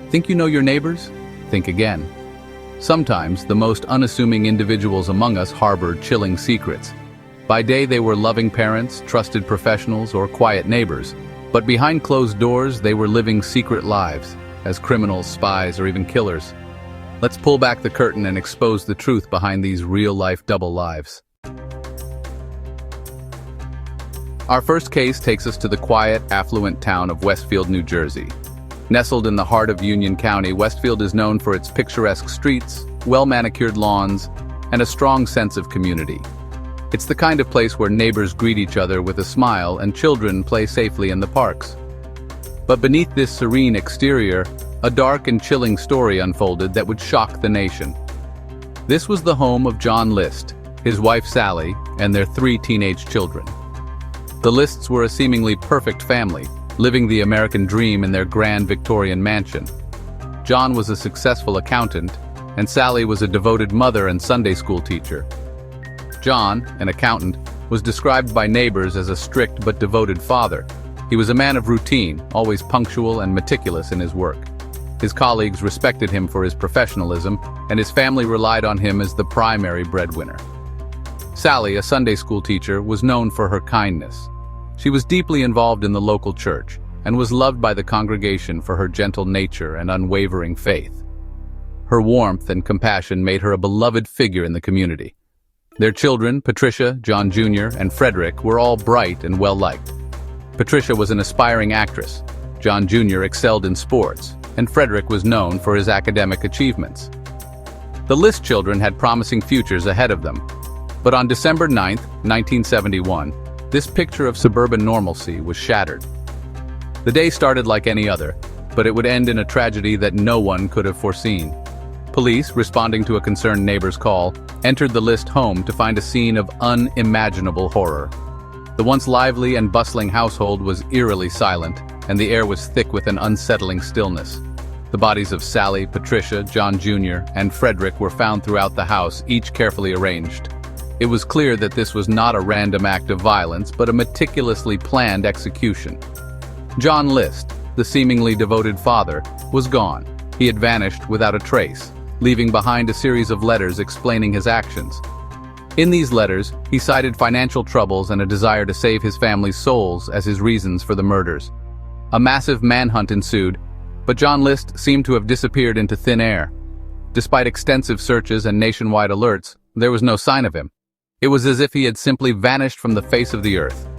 Think you know your neighbors? Think again. Sometimes, the most unassuming individuals among us harbored chilling secrets. By day they were loving parents, trusted professionals, or quiet neighbors. But behind closed doors, they were living secret lives, as criminals, spies, or even killers. Let's pull back the curtain and expose the truth behind these real-life double lives. Our first case takes us to the quiet, affluent town of Westfield, New Jersey. Nestled in the heart of Union County, Westfield is known for its picturesque streets, well-manicured lawns, and a strong sense of community. It's the kind of place where neighbors greet each other with a smile and children play safely in the parks. But beneath this serene exterior, a dark and chilling story unfolded that would shock the nation. This was the home of John List, his wife Sally, and their 3 teenage children. The Lists were a seemingly perfect family, living the American dream in their grand Victorian mansion. John was a successful accountant, and Sally was a devoted mother and Sunday school teacher. John, an accountant, was described by neighbors as a strict but devoted father. He was a man of routine, always punctual and meticulous in his work. His colleagues respected him for his professionalism, and his family relied on him as the primary breadwinner. Sally, a Sunday school teacher, was known for her kindness. She was deeply involved in the local church, and was loved by the congregation for her gentle nature and unwavering faith. Her warmth and compassion made her a beloved figure in the community. Their children, Patricia, John Jr., and Frederick, were all bright and well-liked. Patricia was an aspiring actress, John Jr. excelled in sports, and Frederick was known for his academic achievements. The List children had promising futures ahead of them. But on December 9, 1971, this picture of suburban normalcy was shattered. The day started like any other, but it would end in a tragedy that no one could have foreseen. Police, responding to a concerned neighbor's call, entered the List home to find a scene of unimaginable horror. The once lively and bustling household was eerily silent, and the air was thick with an unsettling stillness. The bodies of Sally, Patricia, John Jr., and Frederick were found throughout the house, each carefully arranged. It was clear that this was not a random act of violence, but a meticulously planned execution. John List, the seemingly devoted father, was gone. He had vanished without a trace, leaving behind a series of letters explaining his actions. In these letters, he cited financial troubles and a desire to save his family's souls as his reasons for the murders. A massive manhunt ensued, but John List seemed to have disappeared into thin air. Despite extensive searches and nationwide alerts, there was no sign of him. It was as if he had simply vanished from the face of the earth.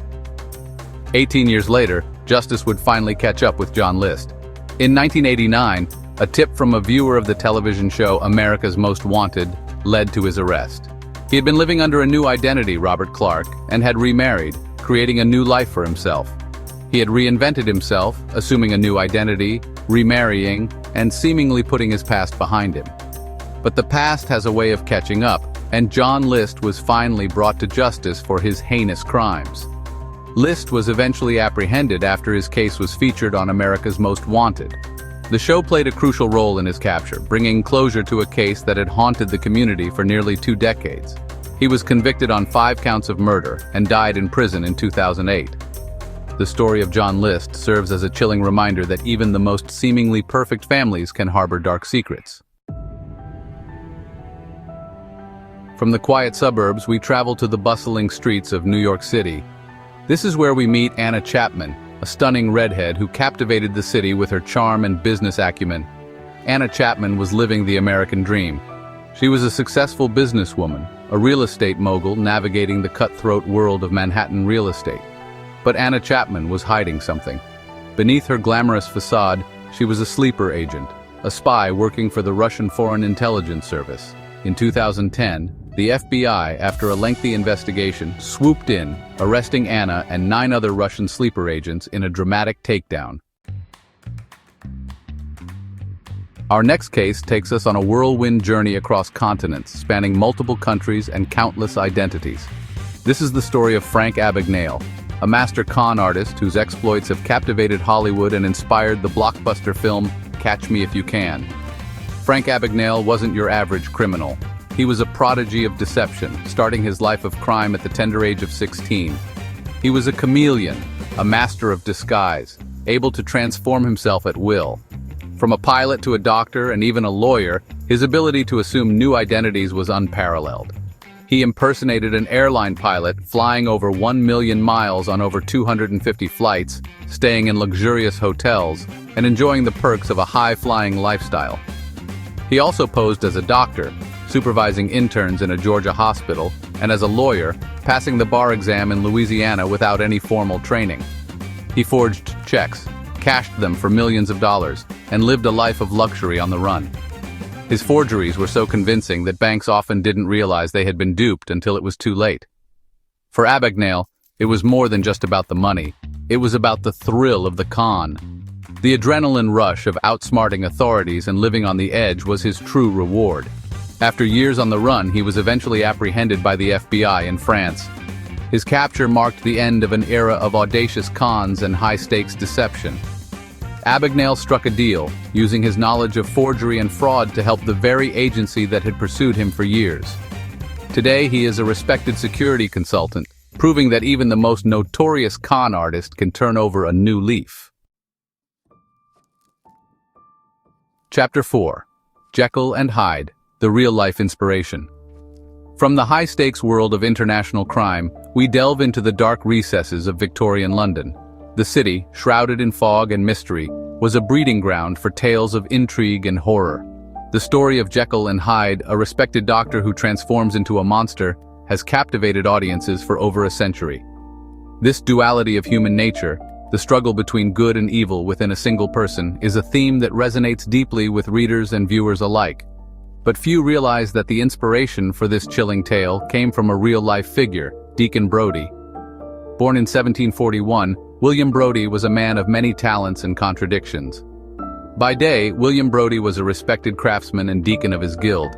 18 years later, justice would finally catch up with John List. In 1989, a tip from a viewer of the television show America's Most Wanted led to his arrest. He had been living under a new identity, Robert Clark, and had remarried, creating a new life for himself. He had reinvented himself, assuming a new identity, remarrying, and seemingly putting his past behind him. But the past has a way of catching up, and John List was finally brought to justice for his heinous crimes. List was eventually apprehended after his case was featured on America's Most Wanted. The show played a crucial role in his capture, bringing closure to a case that had haunted the community for nearly 2 decades. He was convicted on 5 counts of murder and died in prison in 2008. The story of John List serves as a chilling reminder that even the most seemingly perfect families can harbor dark secrets. From the quiet suburbs, we travel to the bustling streets of New York City. This is where we meet Anna Chapman, a stunning redhead who captivated the city with her charm and business acumen. Anna Chapman was living the American dream. She was a successful businesswoman, a real estate mogul navigating the cutthroat world of Manhattan real estate. But Anna Chapman was hiding something. Beneath her glamorous facade, she was a sleeper agent, a spy working for the Russian Foreign Intelligence Service. In 2010, the FBI, after a lengthy investigation, swooped in, arresting Anna and 9 other Russian sleeper agents in a dramatic takedown. Our next case takes us on a whirlwind journey across continents, spanning multiple countries and countless identities. This is the story of Frank Abagnale, a master con artist whose exploits have captivated Hollywood and inspired the blockbuster film Catch Me If You Can. Frank Abagnale wasn't your average criminal. He was a prodigy of deception, starting his life of crime at the tender age of 16. He was a chameleon, a master of disguise, able to transform himself at will. From a pilot to a doctor and even a lawyer, his ability to assume new identities was unparalleled. He impersonated an airline pilot, flying over 1 million miles on over 250 flights, staying in luxurious hotels, and enjoying the perks of a high-flying lifestyle. He also posed as a doctor, supervising interns in a Georgia hospital, and as a lawyer, passing the bar exam in Louisiana without any formal training. He forged checks, cashed them for millions of dollars, and lived a life of luxury on the run. His forgeries were so convincing that banks often didn't realize they had been duped until it was too late. For Abagnale, it was more than just about the money. It was about the thrill of the con. The adrenaline rush of outsmarting authorities and living on the edge was his true reward. After years on the run, he was eventually apprehended by the FBI in France. His capture marked the end of an era of audacious cons and high-stakes deception. Abagnale struck a deal, using his knowledge of forgery and fraud to help the very agency that had pursued him for years. Today, he is a respected security consultant, proving that even the most notorious con artist can turn over a new leaf. Chapter 4. Jekyll and Hyde, the real-life inspiration. From the high-stakes world of international crime, we delve into the dark recesses of Victorian London. The city, shrouded in fog and mystery, was a breeding ground for tales of intrigue and horror. The story of Jekyll and Hyde, a respected doctor who transforms into a monster, has captivated audiences for over a century. This duality of human nature, the struggle between good and evil within a single person, is a theme that resonates deeply with readers and viewers alike. But few realize that the inspiration for this chilling tale came from a real-life figure, Deacon Brodie. Born in 1741, William Brodie was a man of many talents and contradictions. By day, William Brodie was a respected craftsman and deacon of his guild.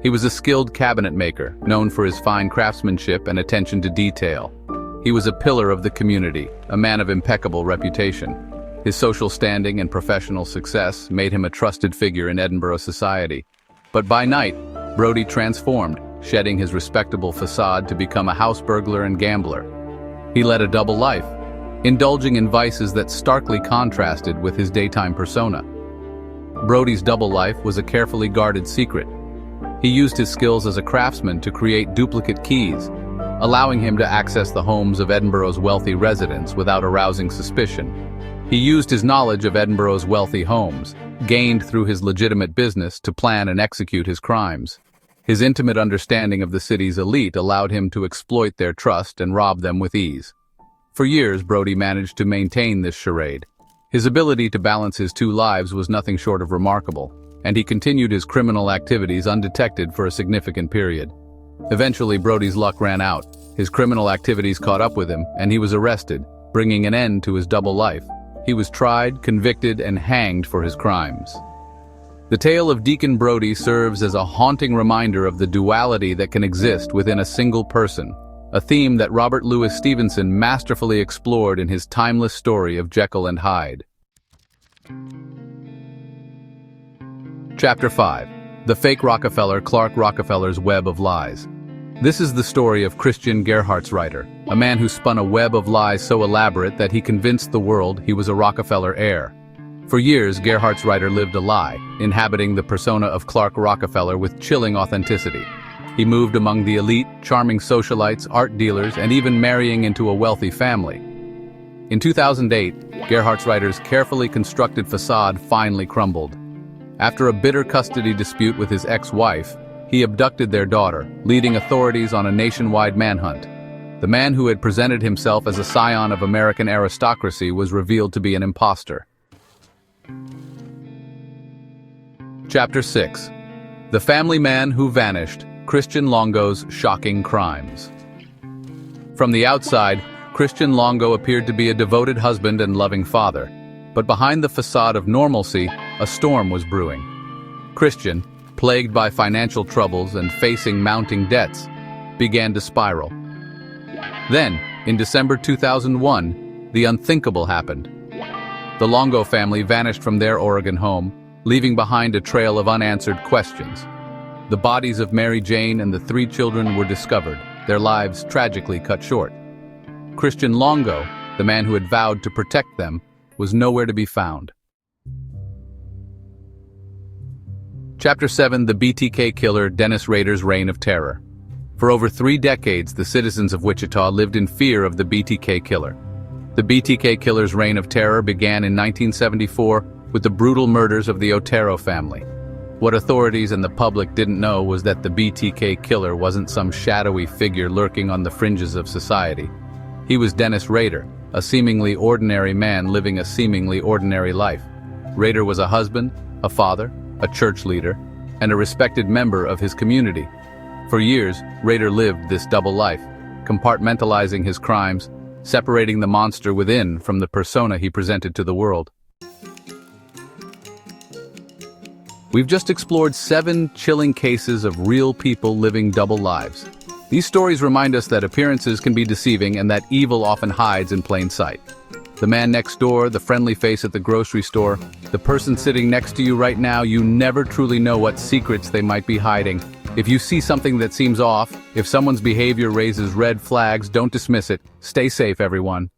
He was a skilled cabinet maker, known for his fine craftsmanship and attention to detail. He was a pillar of the community, a man of impeccable reputation. His social standing and professional success made him a trusted figure in Edinburgh society. But by night, Brodie transformed, shedding his respectable facade to become a house burglar and gambler. He led a double life, indulging in vices that starkly contrasted with his daytime persona. Brodie's double life was a carefully guarded secret. He used his skills as a craftsman to create duplicate keys, allowing him to access the homes of Edinburgh's wealthy residents without arousing suspicion. He used his knowledge of Edinburgh's wealthy homes, gained through his legitimate business, to plan and execute his crimes. His intimate understanding of the city's elite allowed him to exploit their trust and rob them with ease. For years, Brodie managed to maintain this charade. His ability to balance his two lives was nothing short of remarkable, and he continued his criminal activities undetected for a significant period. Eventually, Brodie's luck ran out. His criminal activities caught up with him, and he was arrested, bringing an end to his double life. He was tried, convicted, and hanged for his crimes. The tale of Deacon Brodie serves as a haunting reminder of the duality that can exist within a single person, a theme that Robert Louis Stevenson masterfully explored in his timeless story of Jekyll and Hyde. Chapter 5. The Fake Rockefeller, Clark Rockefeller's Web of Lies. This is the story of Christian Gerhardsreiter, a man who spun a web of lies so elaborate that he convinced the world he was a Rockefeller heir. For years, Gerhardsreiter lived a lie, inhabiting the persona of Clark Rockefeller with chilling authenticity. He moved among the elite, charming socialites, art dealers, and even marrying into a wealthy family. In 2008, Gerhardsreiter's carefully constructed facade finally crumbled. After a bitter custody dispute with his ex-wife, he abducted their daughter, leading authorities on a nationwide manhunt. The man who had presented himself as a scion of American aristocracy was revealed to be an imposter. Chapter 6. The Family Man Who Vanished, Christian Longo's Shocking Crimes. From the outside, Christian Longo appeared to be a devoted husband and loving father, but behind the facade of normalcy, a storm was brewing. Christian, plagued by financial troubles and facing mounting debts, began to spiral. Then, in December 2001, the unthinkable happened. The Longo family vanished from their Oregon home, leaving behind a trail of unanswered questions. The bodies of Mary Jane and the 3 children were discovered, their lives tragically cut short. Christian Longo, the man who had vowed to protect them, was nowhere to be found. Chapter 7: The BTK Killer, Dennis Rader's Reign of Terror. For over 3 decades, the citizens of Wichita lived in fear of the BTK Killer. The BTK Killer's reign of terror began in 1974 with the brutal murders of the Otero family. What authorities and the public didn't know was that the BTK Killer wasn't some shadowy figure lurking on the fringes of society. He was Dennis Rader, a seemingly ordinary man living a seemingly ordinary life. Rader was a husband, a father, a church leader, and a respected member of his community. For years, Rader lived this double life, compartmentalizing his crimes, separating the monster within from the persona he presented to the world. We've just explored 7 chilling cases of real people living double lives. These stories remind us that appearances can be deceiving and that evil often hides in plain sight. The man next door, the friendly face at the grocery store, the person sitting next to you right now, you never truly know what secrets they might be hiding. If you see something that seems off, if someone's behavior raises red flags, don't dismiss it. Stay safe, everyone.